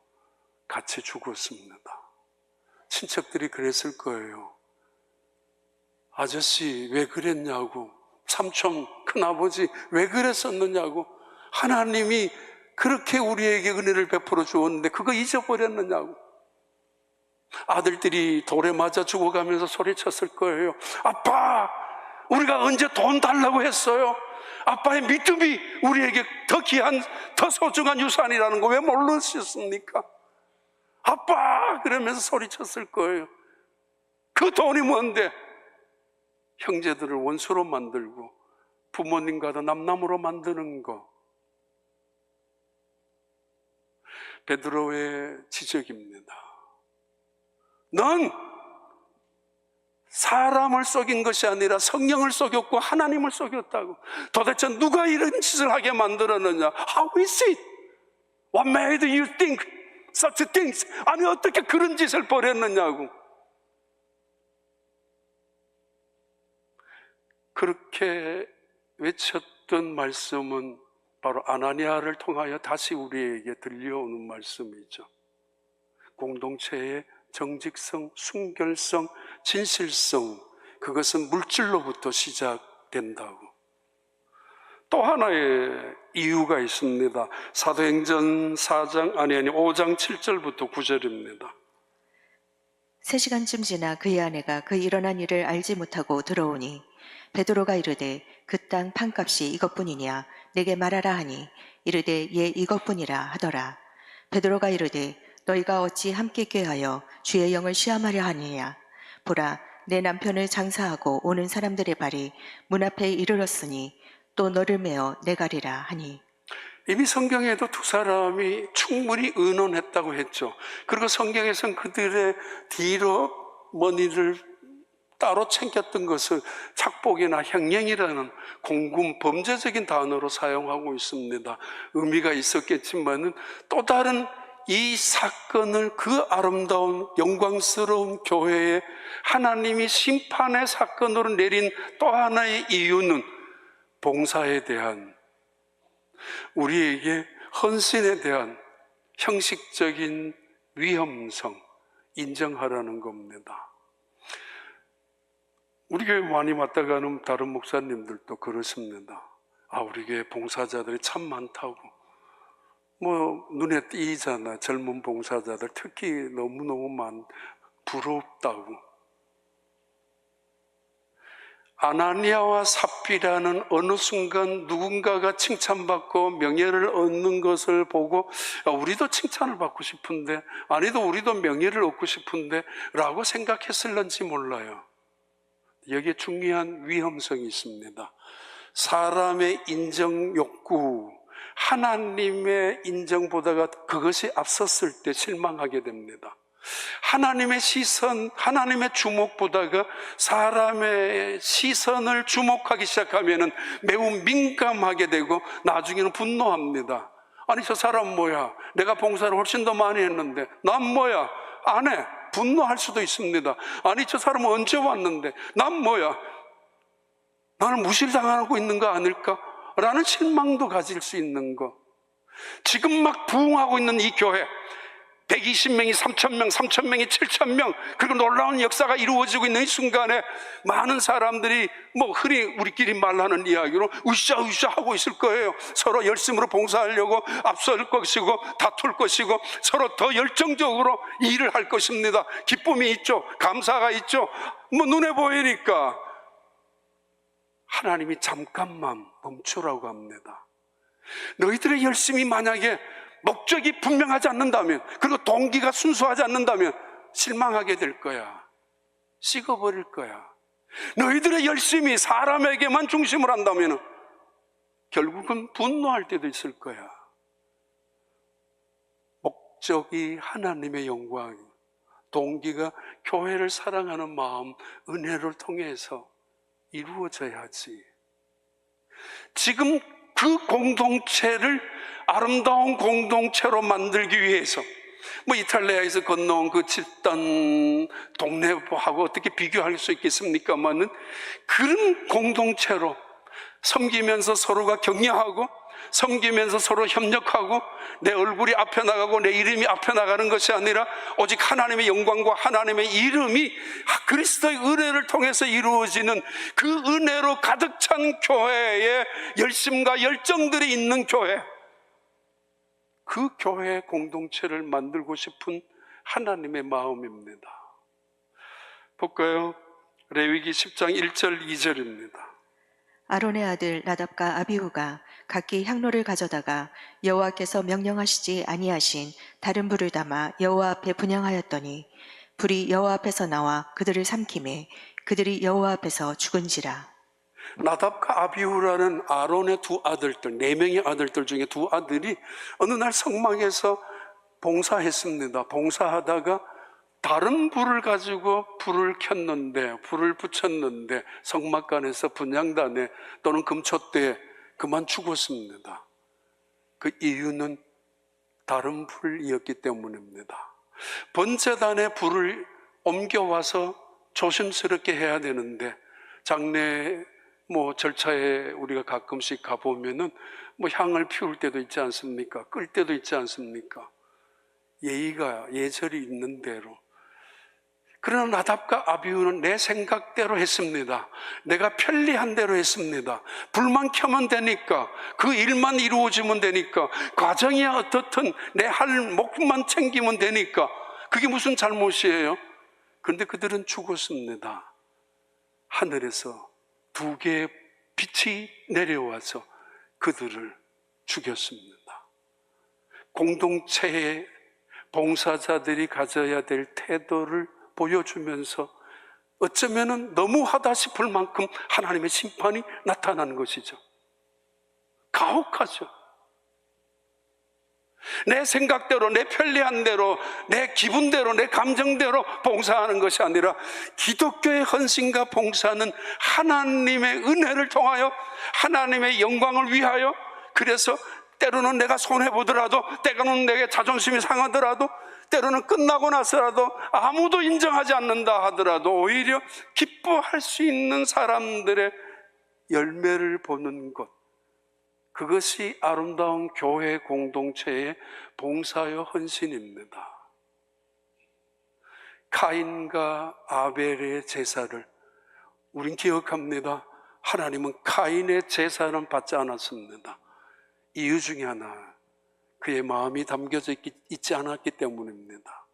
같이 죽었습니다. 친척들이 그랬을 거예요. 아저씨 왜 그랬냐고, 삼촌, 큰아버지 왜 그랬었느냐고, 하나님이 그렇게 우리에게 은혜를 베풀어 주었는데 그거 잊어버렸느냐고. 아들들이 돌에 맞아 죽어가면서 소리쳤을 거예요. 아빠, 우리가 언제 돈 달라고 했어요? 아빠의 믿음이 우리에게 더 귀한, 더 소중한 유산이라는 거 왜 모르셨습니까? 아빠! 그러면서 소리쳤을 거예요. 그 돈이 뭔데? 형제들을 원수로 만들고 부모님과도 남남으로 만드는 거. 베드로의 지적입니다. 넌 사람을 속인 것이 아니라 성령을 속였고 하나님을 속였다고. 도대체 누가 이런 짓을 하게 만들었느냐? How is it? What made you think such things? 아니 어떻게 그런 짓을 벌였느냐고. 그렇게 외쳤던 말씀은 바로 아나니아를 통하여 다시 우리에게 들려오는 말씀이죠. 공동체의 정직성, 순결성, 진실성, 그것은 물질로부터 시작된다고. 또 하나의 이유가 있습니다. 사도행전 5장 7절부터 9절입니다. 3시간쯤 지나 그의 아내가 그 일어난 일을 알지 못하고 들어오니 베드로가 이르되 그 땅 판값이 이것뿐이냐 내게 말하라 하니 이르되 예 이것뿐이라 하더라. 베드로가 이르되 너희가 어찌 함께 꾀하여 주의 영을 시험하려 하느냐. 보라 내 남편을 장사하고 오는 사람들의 발이 문 앞에 이르렀으니 또 너를 메어 내가리라 하니. 이미 성경에도 두 사람이 충분히 의논했다고 했죠. 그리고 성경에서는 그들의 뒤로 먼 일을 따로 챙겼던 것을 착복이나 횡령이라는 공금, 범죄적인 단어로 사용하고 있습니다. 의미가 있었겠지만은 또 다른 이 사건을 그 아름다운 영광스러운 교회에 하나님이 심판의 사건으로 내린 또 하나의 이유는 봉사에 대한, 우리에게 헌신에 대한 형식적인 위험성 인정하라는 겁니다. 우리 교회 많이 왔다 가는 다른 목사님들도 그렇습니다. 우리 교회 봉사자들이 참 많다고. 눈에 띄잖아. 젊은 봉사자들 특히 너무너무 부럽다고. 아나니아와 삽비라는 어느 순간 누군가가 칭찬받고 명예를 얻는 것을 보고 우리도 칭찬을 받고 싶은데, 아니도 우리도 명예를 얻고 싶은데 라고 생각했을런지 몰라요. 여기에 중요한 위험성이 있습니다. 사람의 인정 욕구, 하나님의 인정보다가 그것이 앞섰을 때 실망하게 됩니다. 하나님의 시선, 하나님의 주목보다가 사람의 시선을 주목하기 시작하면 매우 민감하게 되고 나중에는 분노합니다. 아니 저 사람 뭐야? 내가 봉사를 훨씬 더 많이 했는데 난 뭐야? 안 해. 분노할 수도 있습니다. 아니 저 사람은 언제 왔는데 난 뭐야? 나는 무시당하고 있는 거 아닐까? 라는 실망도 가질 수 있는 거. 지금 막 부흥하고 있는 이 교회 120명이 3,000명, 3,000명이 7,000명, 그리고 놀라운 역사가 이루어지고 있는 이 순간에 많은 사람들이 흔히 우리끼리 말하는 이야기로 으쌰으쌰 하고 있을 거예요. 서로 열심으로 봉사하려고 앞설 것이고 다툴 것이고 서로 더 열정적으로 일을 할 것입니다. 기쁨이 있죠. 감사가 있죠. 눈에 보이니까. 하나님이 잠깐만 멈추라고 합니다. 너희들의 열심이 만약에 목적이 분명하지 않는다면, 그리고 동기가 순수하지 않는다면 실망하게 될 거야. 식어버릴 거야. 너희들의 열심이 사람에게만 중심을 한다면 결국은 분노할 때도 있을 거야. 목적이 하나님의 영광, 동기가 교회를 사랑하는 마음, 은혜를 통해서 이루어져야지. 지금 그 공동체를 아름다운 공동체로 만들기 위해서 이탈리아에서 건너온 그 집단 동네하고 어떻게 비교할 수 있겠습니까만은 그런 공동체로 섬기면서 서로가 격려하고 섬기면서 서로 협력하고 내 얼굴이 앞에 나가고 내 이름이 앞에 나가는 것이 아니라 오직 하나님의 영광과 하나님의 이름이 그리스도의 은혜를 통해서 이루어지는 그 은혜로 가득 찬 교회에 열심과 열정들이 있는 교회, 그 교회 공동체를 만들고 싶은 하나님의 마음입니다. 볼까요? 레위기 10장 1절 2절입니다. 아론의 아들 나답과 아비후가 각기 향로를 가져다가 여호와께서 명령하시지 아니하신 다른 불을 담아 여호와 앞에 분향하였더니 불이 여호와 앞에서 나와 그들을 삼키매 그들이 여호와 앞에서 죽은지라. 나답과 아비후라는 아론의 두 아들들, 4명의 아들들 중에 두 아들이 어느 날 성막에서 봉사했습니다. 봉사하다가 다른 불을 가지고 불을 켰는데, 불을 붙였는데 성막관에서 분향단에 또는 금초대에 그만 죽었습니다. 그 이유는 다른 불이었기 때문입니다. 번제단에 불을 옮겨와서 조심스럽게 해야 되는데 장례 절차에 우리가 가끔씩 가보면은 향을 피울 때도 있지 않습니까? 끌 때도 있지 않습니까? 예의가, 예절이 있는 대로. 그러나 나답과 아비후는 내 생각대로 했습니다. 내가 편리한 대로 했습니다. 불만 켜면 되니까, 그 일만 이루어지면 되니까, 과정이 어떻든 내 할 목만 챙기면 되니까, 그게 무슨 잘못이에요? 그런데 그들은 죽었습니다. 하늘에서 2개의 빛이 내려와서 그들을 죽였습니다. 공동체의 봉사자들이 가져야 될 태도를 보여주면서 어쩌면 너무하다 싶을 만큼 하나님의 심판이 나타나는 것이죠. 가혹하죠. 내 생각대로, 내 편리한 대로, 내 기분대로, 내 감정대로 봉사하는 것이 아니라 기독교의 헌신과 봉사는 하나님의 은혜를 통하여 하나님의 영광을 위하여, 그래서 때로는 내가 손해보더라도, 때로는 내게 자존심이 상하더라도, 때로는 끝나고 나서라도 아무도 인정하지 않는다 하더라도 오히려 기뻐할 수 있는 사람들의 열매를 보는 것, 그것이 아름다운 교회 공동체의 봉사여 헌신입니다. 카인과 아벨의 제사를 우린 기억합니다. 하나님은 카인의 제사는 받지 않았습니다. 이유 중에 하나, 그의 마음이 담겨져 있지 않았기 때문입니다.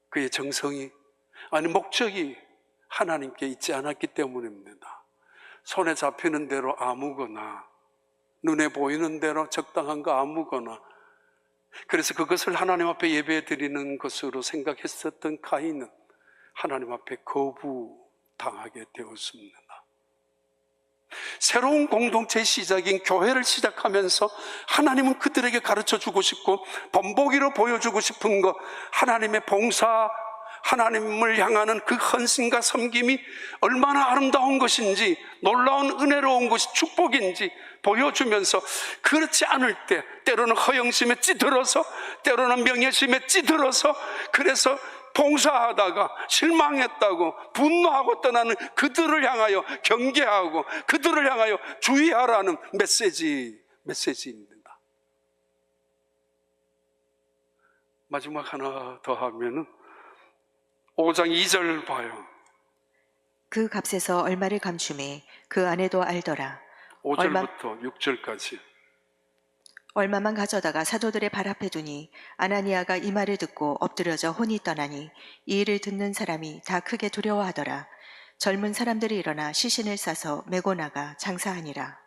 그의 정성이, 아니 목적이 하나님께 있지 않았기 때문입니다. 손에 잡히는 대로 아무거나, 눈에 보이는 대로 적당한 거 아무거나, 그래서 그것을 하나님 앞에 예배 드리는 것으로 생각했었던 카인은 하나님 앞에 거부당하게 되었습니다. 새로운 공동체의 시작인 교회를 시작하면서 하나님은 그들에게 가르쳐주고 싶고 본보기로 보여주고 싶은 것, 하나님의 봉사, 하나님을 향하는 그 헌신과 섬김이 얼마나 아름다운 것인지, 놀라운 은혜로운 것이 축복인지 보여주면서, 그렇지 않을 때 때로는 허영심에 찌들어서, 때로는 명예심에 찌들어서, 그래서 봉사하다가 실망했다고 분노하고 떠나는 그들을 향하여 경계하고 그들을 향하여 주의하라는 메시지입니다. 마지막 하나 더 하면은 5장 2절 봐요. 그 값에서 얼마를 감춤해 그 아내도 알더라. 5절부터 6절까지. 얼마만 가져다가 사도들의 발 앞에 두니 아나니아가 이 말을 듣고 엎드려져 혼이 떠나니 이 일을 듣는 사람이 다 크게 두려워하더라. 젊은 사람들이 일어나 시신을 싸서 메고 나가 장사하니라.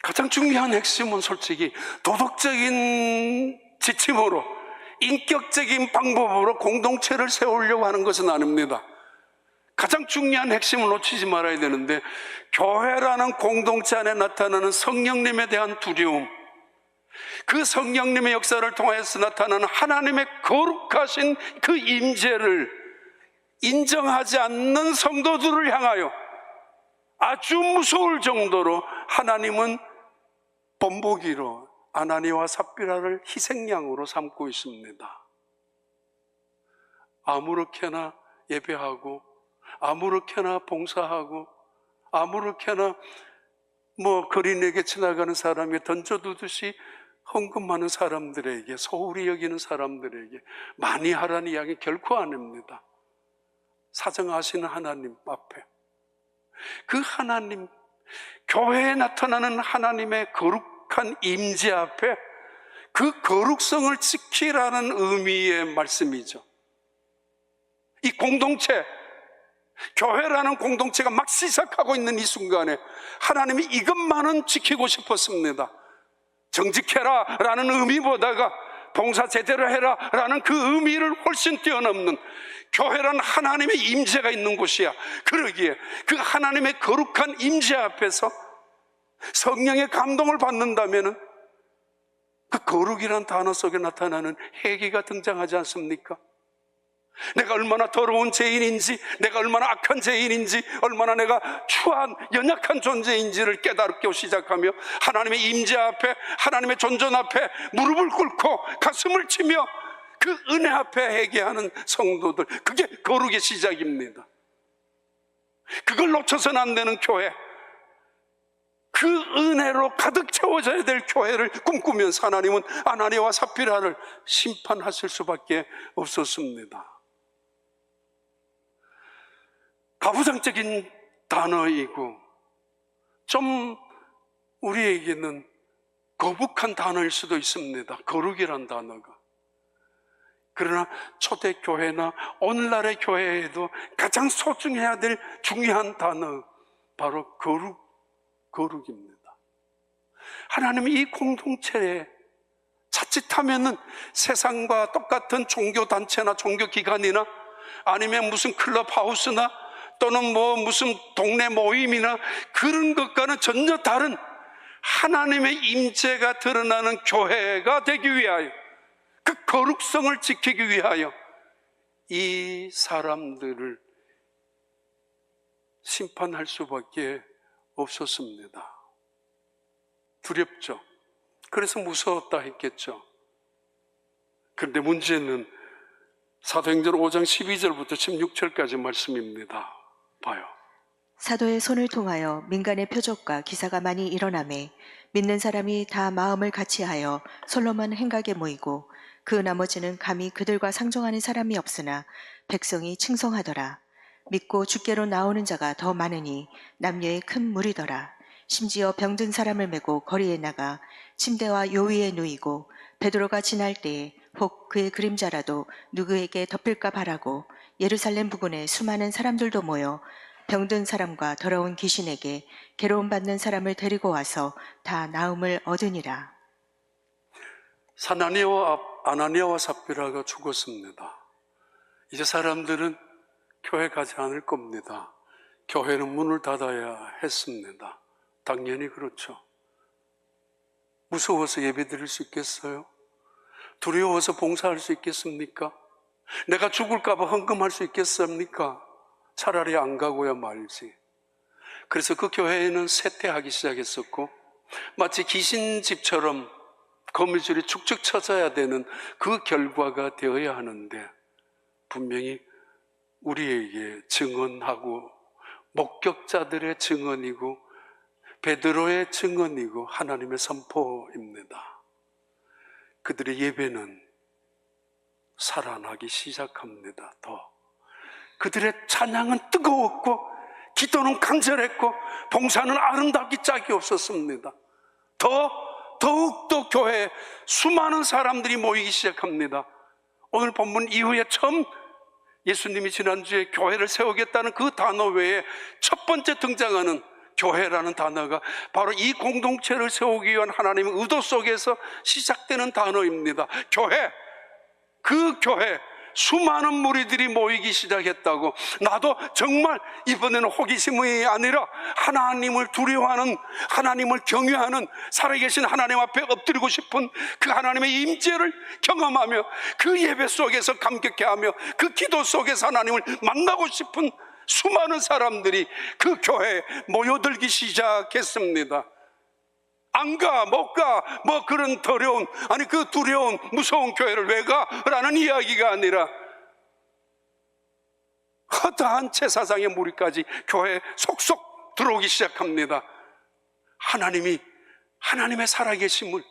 가장 중요한 핵심은 솔직히 도덕적인 지침으로, 인격적인 방법으로 공동체를 세우려고 하는 것은 아닙니다. 가장 중요한 핵심을 놓치지 말아야 되는데, 교회라는 공동체 안에 나타나는 성령님에 대한 두려움, 그 성령님의 역사를 통해서 나타나는 하나님의 거룩하신 그 임재를 인정하지 않는 성도들을 향하여 아주 무서울 정도로 하나님은 본보기로 아나니와 삽비라를 희생양으로 삼고 있습니다. 아무렇게나 예배하고, 아무렇게나 봉사하고, 아무렇게나 거린에게 지나가는 사람이 던져두듯이 헌금하는 사람들에게, 소홀히 여기는 사람들에게 많이 하라는 이야기 결코 아닙니다. 사정하시는 하나님 앞에, 그 하나님, 교회에 나타나는 하나님의 거룩한 임재 앞에 그 거룩성을 지키라는 의미의 말씀이죠. 이 공동체, 교회라는 공동체가 막 시작하고 있는 이 순간에 하나님이 이것만은 지키고 싶었습니다. 정직해라 라는 의미보다가 봉사 제대로 해라 라는 그 의미를 훨씬 뛰어넘는, 교회란 하나님의 임재가 있는 곳이야. 그러기에 그 하나님의 거룩한 임재 앞에서 성령의 감동을 받는다면 그 거룩이란 단어 속에 나타나는 회개가 등장하지 않습니까? 내가 얼마나 더러운 죄인인지, 내가 얼마나 악한 죄인인지, 얼마나 내가 추한 연약한 존재인지를 깨닫기 시작하며 하나님의 임재 앞에, 하나님의 존전 앞에 무릎을 꿇고 가슴을 치며 그 은혜 앞에 회개하는 성도들, 그게 거룩의 시작입니다. 그걸 놓쳐서는 안 되는 교회, 그 은혜로 가득 채워져야 될 교회를 꿈꾸면서 하나님은 아나니아와 삽비라를 심판하실 수밖에 없었습니다. 가부장적인 단어이고 좀 우리에게는 거북한 단어일 수도 있습니다. 거룩이란 단어가. 그러나 초대교회나 오늘날의 교회에도 가장 소중해야 될 중요한 단어, 바로 거룩입니다. 하나님이 이 공동체에 자칫하면은 세상과 똑같은 종교단체나 종교기관이나 아니면 무슨 클럽하우스나 또는 무슨 동네 모임이나 그런 것과는 전혀 다른 하나님의 임재가 드러나는 교회가 되기 위하여, 그 거룩성을 지키기 위하여 이 사람들을 심판할 수밖에 없었습니다. 두렵죠. 그래서 무서웠다 했겠죠. 그런데 문제는 사도행전 5장 12절부터 16절까지 말씀입니다. 봐요. 사도의 손을 통하여 민간의 표적과 기사가 많이 일어나매 믿는 사람이 다 마음을 같이하여 솔로몬 행각에 모이고 그 나머지는 감히 그들과 상종하는 사람이 없으나 백성이 칭송하더라. 믿고 주께로 나오는 자가 더 많으니 남녀의 큰 무리더라. 심지어 병든 사람을 메고 거리에 나가 침대와 요위에 누이고 베드로가 지날 때에 혹 그의 그림자라도 누구에게 덮일까 바라고 예루살렘 부근에 수많은 사람들도 모여 병든 사람과 더러운 귀신에게 괴로움 받는 사람을 데리고 와서 다 나음을 얻으니라. 아나니아와 삽비라가 죽었습니다. 이제 사람들은 교회 가지 않을 겁니다. 교회는 문을 닫아야 했습니다. 당연히 그렇죠. 무서워서 예배 드릴 수 있겠어요? 두려워서 봉사할 수 있겠습니까? 내가 죽을까 봐 헌금할 수 있겠습니까? 차라리 안 가고야 말지. 그래서 그 교회에는 쇠퇴하기 시작했었고, 마치 귀신집처럼 거미줄이 축축 쳐져야 되는 그 결과가 되어야 하는데, 분명히 우리에게 증언하고 목격자들의 증언이고 베드로의 증언이고 하나님의 선포입니다. 그들의 예배는 살아나기 시작합니다. 그들의 찬양은 뜨거웠고 기도는 간절했고 봉사는 아름답기 짝이 없었습니다. 더욱더 교회에 수많은 사람들이 모이기 시작합니다. 오늘 본문 이후에 처음 예수님이 지난주에 교회를 세우겠다는 그 단어 외에 첫 번째 등장하는 교회라는 단어가 바로 이 공동체를 세우기 위한 하나님의 의도 속에서 시작되는 단어입니다. 교회, 그 교회, 수많은 무리들이 모이기 시작했다고. 나도 정말 이번에는 호기심이 아니라 하나님을 두려워하는, 하나님을 경외하는, 살아계신 하나님 앞에 엎드리고 싶은 그 하나님의 임재를 경험하며 그 예배 속에서 감격해하며 그 기도 속에서 하나님을 만나고 싶은 수많은 사람들이 그 교회에 모여들기 시작했습니다. 안 가, 못 가, 뭐 그런 두려운, 아니 그 두려운 무서운 교회를 왜 가? 라는 이야기가 아니라 허다한 제사장의 무리까지 교회에 속속 들어오기 시작합니다. 하나님의 살아계심을,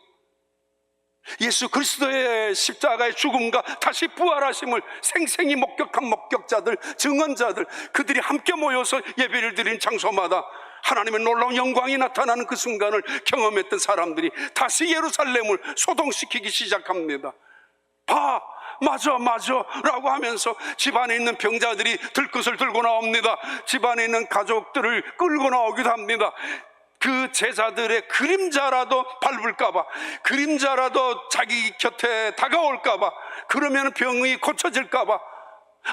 예수 그리스도의 십자가의 죽음과 다시 부활하심을 생생히 목격한 목격자들, 증언자들, 그들이 함께 모여서 예배를 드린 장소마다 하나님의 놀라운 영광이 나타나는 그 순간을 경험했던 사람들이 다시 예루살렘을 소동시키기 시작합니다. 맞아 라고 하면서 집안에 있는 병자들이 들것을 들고 나옵니다. 집안에 있는 가족들을 끌고 나오기도 합니다. 그 제자들의 그림자라도 밟을까봐, 그림자라도 자기 곁에 다가올까봐, 그러면 병이 고쳐질까봐,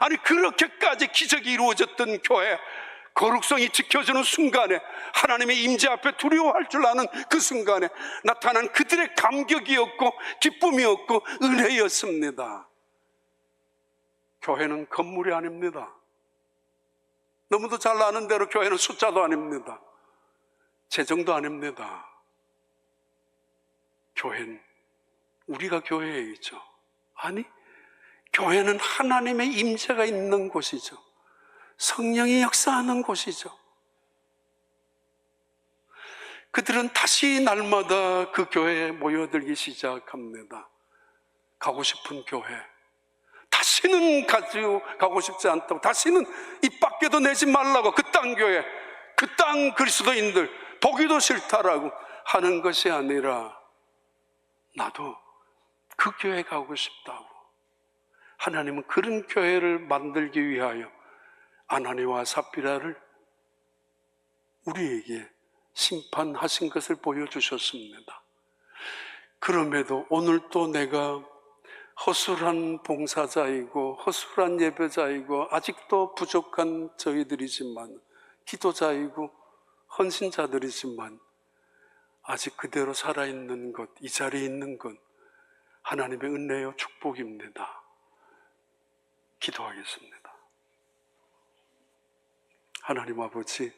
아니 그렇게까지 기적이 이루어졌던 교회, 거룩성이 지켜지는 순간에, 하나님의 임재 앞에 두려워할 줄 아는 그 순간에 나타난 그들의 감격이었고 기쁨이었고 은혜였습니다. 교회는 건물이 아닙니다. 너무도 잘 아는 대로 교회는 숫자도 아닙니다. 재정도 아닙니다. 교회는 우리가 교회에 있죠. 아니, 교회는 하나님의 임재가 있는 곳이죠. 성령이 역사하는 곳이죠. 그들은 다시 날마다 그 교회에 모여들기 시작합니다. 가고 싶은 교회, 다시는 가고 싶지 않다고, 다시는 입 밖에도 내지 말라고, 그 땅 교회, 그 땅 그리스도인들 보기도 싫다라고 하는 것이 아니라, 나도 그 교회 가고 싶다고. 하나님은 그런 교회를 만들기 위하여 아나니와 삽비라를 우리에게 심판하신 것을 보여주셨습니다. 그럼에도 오늘 또 내가 허술한 봉사자이고 허술한 예배자이고 아직도 부족한 저희들이지만, 기도자이고 헌신자들이지만, 아직 그대로 살아있는 것, 이 자리에 있는 것 하나님의 은혜요 축복입니다. 기도하겠습니다. 하나님 아버지,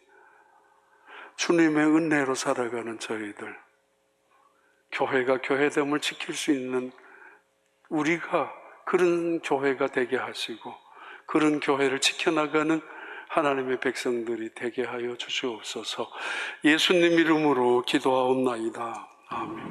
주님의 은혜로 살아가는 저희들, 교회가 교회됨을 지킬 수 있는 우리가 그런 교회가 되게 하시고 그런 교회를 지켜나가는 하나님의 백성들이 되게 하여 주시옵소서. 예수님 이름으로 기도하옵나이다. 아멘.